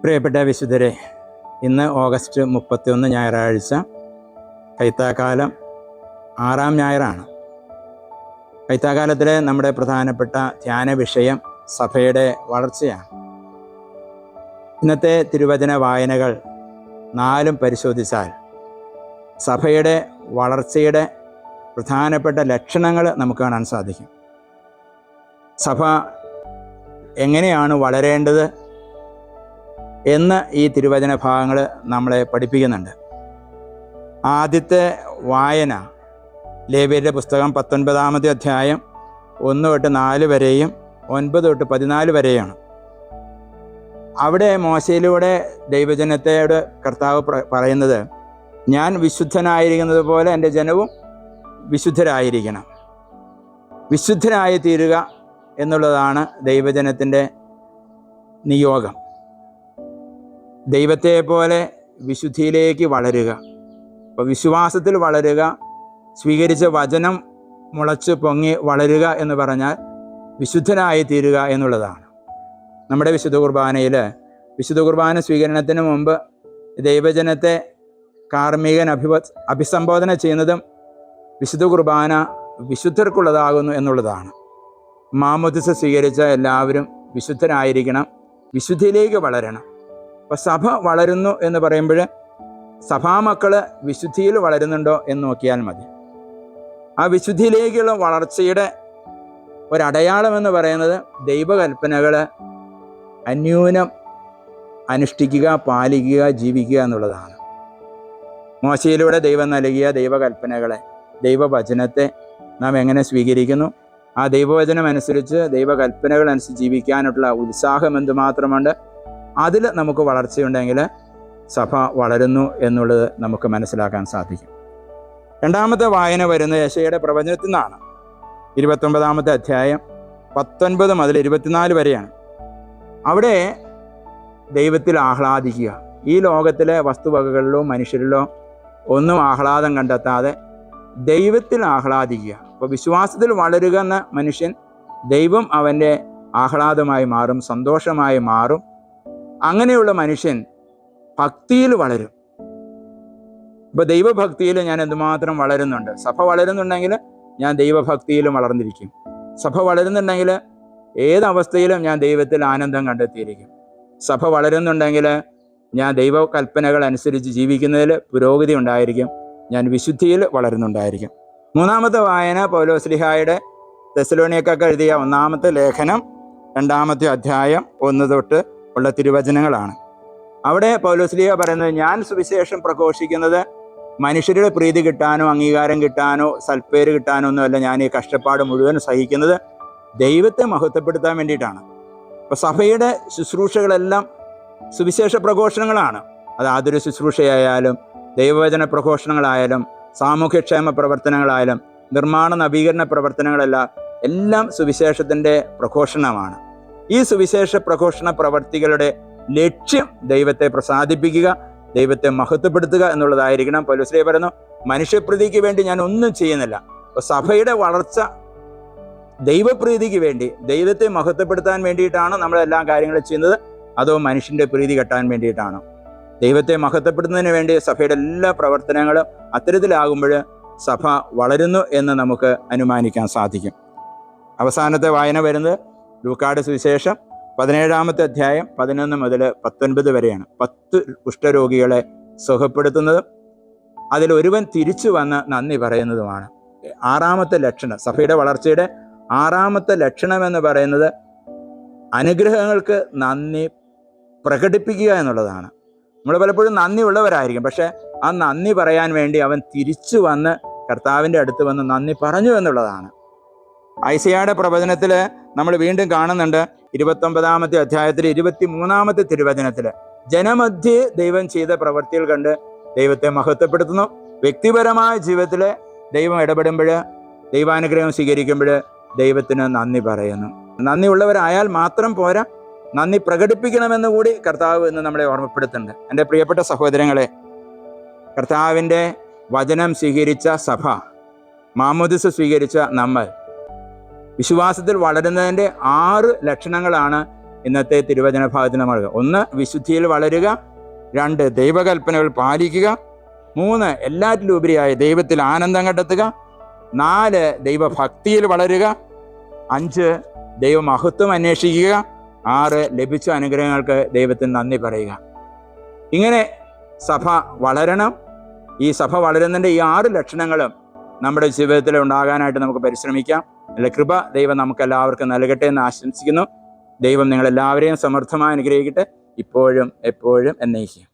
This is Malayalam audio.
പ്രിയപ്പെട്ട വിശുദ്ധരെ, ഇന്ന് ഓഗസ്റ്റ് 31 ഞായറാഴ്ച, കൈത്താക്കാലം 6-ാം ഞായറാണ്. കൈത്താക്കാലത്തിലെ നമ്മുടെ പ്രധാനപ്പെട്ട ധ്യാന വിഷയം സഭയുടെ വളർച്ചയാണ്. ഇന്നത്തെ തിരുവചന വായനകൾ 4 പരിശോധിച്ചാൽ സഭയുടെ വളർച്ചയുടെ പ്രധാനപ്പെട്ട ലക്ഷണങ്ങൾ നമുക്ക് കാണാൻ സാധിക്കും. സഭ എങ്ങനെയാണ് വളരേണ്ടത് എന്ന് ഈ തിരുവചന ഭാഗങ്ങൾ നമ്മളെ പഠിപ്പിക്കുന്നുണ്ട്. ആദ്യത്തെ വായന ലേവ്യരുടെ പുസ്തകം 19-ാമത്തെ അധ്യായം 1 തൊട്ട് 4 വരെയും 9 തൊട്ട് 14 വരെയാണ്. അവിടെ മോശയിലൂടെ ദൈവജനത്തോട് കർത്താവ് പറയുന്നത്, ഞാൻ വിശുദ്ധനായിരിക്കുന്നത് പോലെ എൻ്റെ ജനവും വിശുദ്ധരായിരിക്കണം. വിശുദ്ധരായി തീരുക എന്നുള്ളതാണ് ദൈവജനത്തിൻ്റെ നിയോഗം. ദൈവത്തെ പോലെ വിശുദ്ധിയിലേക്ക് വളരുക. അപ്പോൾ വിശ്വാസത്തിൽ വളരുക, സ്വീകരിച്ച വചനം മുളച്ച് പൊങ്ങി വളരുക എന്ന് പറഞ്ഞാൽ വിശുദ്ധനായി തീരുക എന്നുള്ളതാണ്. നമ്മുടെ വിശുദ്ധ കുർബാനയിൽ വിശുദ്ധ കുർബാന സ്വീകരണത്തിന് മുമ്പ് ദൈവജനത്തെ കാർമ്മികൻ അഭിസംബോധന ചെയ്യുന്നതും വിശുദ്ധ കുർബാന വിശുദ്ധർക്കുള്ളതാകുന്നു എന്നുള്ളതാണ്. മാമോദിസ സ്വീകരിച്ച എല്ലാവരും വിശുദ്ധരായിരിക്കണം, വിശുദ്ധിയിലേക്ക് വളരണം. അപ്പോൾ സഭ വളരുന്നു എന്ന് പറയുമ്പോൾ സഭാമക്കൾ വിശുദ്ധിയിൽ വളരുന്നുണ്ടോ എന്ന് നോക്കിയാൽ മതി. ആ വിശുദ്ധിയിലേക്കുള്ള വളർച്ചയുടെ ഒരടയാളം എന്ന് പറയുന്നത് ദൈവകൽപ്പനകൾ അന്യൂനം അനുഷ്ഠിക്കുക, പാലിക്കുക, ജീവിക്കുക എന്നുള്ളതാണ്. മോശയിലൂടെ ദൈവം നൽകിയ ദൈവകൽപ്പനകളെ, ദൈവവചനത്തെ നാം എങ്ങനെ സ്വീകരിക്കുന്നു, ആ ദൈവവചനം അനുസരിച്ച് ദൈവകൽപ്പനകൾ അനുസരിച്ച് ജീവിക്കാനുള്ള ഉത്സാഹം എന്തുമാത്രമുണ്ട്, അതിൽ നമുക്ക് വളർച്ചയുണ്ടെങ്കിൽ സഭ വളരുന്നു എന്നുള്ളത് നമുക്ക് മനസ്സിലാക്കാൻ സാധിക്കും. രണ്ടാമത്തെ വായന വരുന്നത് യെശയ്യായുടെ പ്രവചനത്തിൽ നിന്നാണ്. 29-ാമത്തെ അധ്യായം 19 മുതൽ 24 വരെയാണ്. അവിടെ ദൈവത്തിൽ ആഹ്ലാദിക്കുക. ഈ ലോകത്തിലെ വസ്തുവകകളിലോ മനുഷ്യരിലോ ഒന്നും ആഹ്ലാദം കണ്ടെത്താതെ ദൈവത്തിൽ ആഹ്ലാദിക്കുക. അപ്പോൾ വിശ്വാസത്തിൽ വളരുക എന്ന മനുഷ്യൻ, ദൈവം അവൻ്റെ ആഹ്ലാദമായി മാറും, സന്തോഷമായി മാറും. അങ്ങനെയുള്ള മനുഷ്യൻ ഭക്തിയിൽ വളരും. ഇപ്പോൾ ദൈവഭക്തിയിൽ ഞാൻ എന്തുമാത്രം വളരുന്നുണ്ട്. സഭ വളരുന്നുണ്ടെങ്കിൽ ഞാൻ ദൈവഭക്തിയിലും വളർന്നിരിക്കും. സഭ വളരുന്നുണ്ടെങ്കിൽ ഏതവസ്ഥയിലും ഞാൻ ദൈവത്തിൽ ആനന്ദം കണ്ടെത്തിയിരിക്കും. സഭ വളരുന്നുണ്ടെങ്കിൽ ഞാൻ ദൈവകൽപ്പനകൾ അനുസരിച്ച് ജീവിക്കുന്നതിൽ പുരോഗതി ഉണ്ടായിരിക്കും, ഞാൻ വിശുദ്ധിയിൽ വളരുന്നുണ്ടായിരിക്കും. മൂന്നാമത്തെ വായന പൗലോസ്ലീഹായുടെ തെസ്സലോനിക്കർക്ക് എഴുതിയ 1-ാമത്തെ ലേഖനം 2-ാമത്തെ അധ്യായം 1 തൊട്ട് ഉള്ള തിരുവചനങ്ങളാണ്. അവിടെ പൗലോസ്ലീഹ പറയുന്നത്, ഞാൻ സുവിശേഷം പ്രഘോഷിക്കുന്നത് മനുഷ്യരുടെ പ്രീതി കിട്ടാനോ അംഗീകാരം കിട്ടാനോ സൽപ്പേര് കിട്ടാനോ ഒന്നുമല്ല. ഞാൻ ഈ കഷ്ടപ്പാട് മുഴുവൻ സഹിക്കുന്നത് ദൈവത്തെ മഹത്വപ്പെടുത്താൻ വേണ്ടിയിട്ടാണ്. അപ്പോൾ സഭയുടെ ശുശ്രൂഷകളെല്ലാം സുവിശേഷ പ്രഘോഷണങ്ങളാണ്. അത് ആതുര ശുശ്രൂഷയായാലും ദൈവവചന പ്രഘോഷണങ്ങളായാലും സാമൂഹ്യക്ഷേമ പ്രവർത്തനങ്ങളായാലും നിർമ്മാണ നവീകരണ എല്ലാം സുവിശേഷത്തിൻ്റെ പ്രഘോഷണമാണ്. ഈ സുവിശേഷ പ്രഘോഷണ പ്രവർത്തികളുടെ ലക്ഷ്യം ദൈവത്തെ പ്രസാദിപ്പിക്കുക, ദൈവത്തെ മഹത്വപ്പെടുത്തുക എന്നുള്ളതായിരിക്കണം. പൗലോസ്ലീഹ പറയുന്നു, മനുഷ്യപ്രീതിക്ക് വേണ്ടി ഞാൻ ഒന്നും ചെയ്യുന്നില്ല. അപ്പോൾ സഭയുടെ വളർച്ച ദൈവപ്രീതിക്ക് വേണ്ടി, ദൈവത്തെ മഹത്വപ്പെടുത്താൻ വേണ്ടിയിട്ടാണ് നമ്മളെല്ലാ കാര്യങ്ങളും ചെയ്യുന്നത്, അതോ മനുഷ്യൻ്റെ പ്രീതി കെട്ടാൻ വേണ്ടിയിട്ടാണോ? ദൈവത്തെ മഹത്വപ്പെടുത്തുന്നതിന് വേണ്ടി സഭയുടെ എല്ലാ പ്രവർത്തനങ്ങളും അത്തരത്തിലാകുമ്പോൾ സഭ വളരുന്നു എന്ന് നമുക്ക് അനുമാനിക്കാൻ സാധിക്കും. അവസാനത്തെ വായന വരുന്നത് ലൂക്കായുടെ സുവിശേഷം 17-ാമത്തെ അധ്യായം 11 മുതൽ 19 വരെയാണ്. 10 കുഷ്ഠരോഗികളെ സുഖപ്പെടുത്തുന്നതും അതിലൊരുവൻ തിരിച്ചു വന്ന് നന്ദി പറയുന്നതുമാണ്. 6-ാമത്തെ ലക്ഷണം, സഭയുടെ വളർച്ചയുടെ 6-ാമത്തെ ലക്ഷണം എന്ന് പറയുന്നത് അനുഗ്രഹങ്ങൾക്ക് നന്ദി പ്രകടിപ്പിക്കുക എന്നുള്ളതാണ്. നമ്മൾ പലപ്പോഴും നന്ദി ഉള്ളവരായിരിക്കും, പക്ഷേ ആ നന്ദി പറയാൻ വേണ്ടി അവൻ തിരിച്ചു വന്ന് കർത്താവിൻ്റെ അടുത്ത് വന്ന് നന്ദി പറഞ്ഞു എന്നുള്ളതാണ്. ഐസയ്യായുടെ പ്രവചനത്തിൽ നമ്മൾ വീണ്ടും കാണുന്നുണ്ട്. 29-ാമത്തെ അധ്യായത്തിൽ 23-ാമത്തെ തിരുവചനത്തിൽ ജനമധ്യേ ദൈവം ചെയ്ത പ്രവൃത്തികൾ കണ്ട് ദൈവത്തെ മഹത്വപ്പെടുത്തുന്നു. വ്യക്തിപരമായ ജീവിതത്തിൽ ദൈവം ഇടപെടുമ്പോൾ, ദൈവാനുഗ്രഹം സ്വീകരിക്കുമ്പോൾ ദൈവത്തിന് നന്ദി പറയുന്നു. നന്ദി ഉള്ളവരായാൽ മാത്രം പോരാ, നന്ദി പ്രകടിപ്പിക്കണമെന്ന് കൂടി കർത്താവ് എന്ന് നമ്മളെ ഓർമ്മപ്പെടുത്തുന്നുണ്ട്. എൻ്റെ പ്രിയപ്പെട്ട സഹോദരങ്ങളെ, കർത്താവിൻ്റെ വചനം സ്വീകരിച്ച സഭ, മാമോദിസ സ്വീകരിച്ച നമ്മൾ വിശ്വാസത്തിൽ വളരുന്നതിൻ്റെ 6 ലക്ഷണങ്ങളാണ് ഇന്നത്തെ തിരുവചന ഭാഗത്തിന് നമ്മൾ. 1, വിശുദ്ധിയിൽ വളരുക. 2, ദൈവകൽപ്പനകൾ പാലിക്കുക. 3, എല്ലാറ്റിലും ഉപരിയായി ദൈവത്തിൽ ആനന്ദം കണ്ടെത്തുക. 4, ദൈവഭക്തിയിൽ വളരുക. 5, ദൈവമഹത്വം അന്വേഷിക്കുക. 6, ലഭിച്ച അനുഗ്രഹങ്ങൾക്ക് ദൈവത്തിന് നന്ദി പറയുക. ഇങ്ങനെ സഭ വളരണം. ഈ സഭ വളരുന്നതിൻ്റെ ഈ 6 ലക്ഷണങ്ങളും നമ്മുടെ ജീവിതത്തിൽ ഉണ്ടാകാനായിട്ട് നമുക്ക് പരിശ്രമിക്കാം. അല്ല, കൃപ ദൈവം നമുക്കെല്ലാവർക്കും നൽകട്ടെ എന്ന് ആശംസിക്കുന്നു. ദൈവം നിങ്ങളെല്ലാവരെയും സമൃദ്ധമായി അനുഗ്രഹിക്കട്ടെ, ഇപ്പോഴും എപ്പോഴും എന്നേക്കും.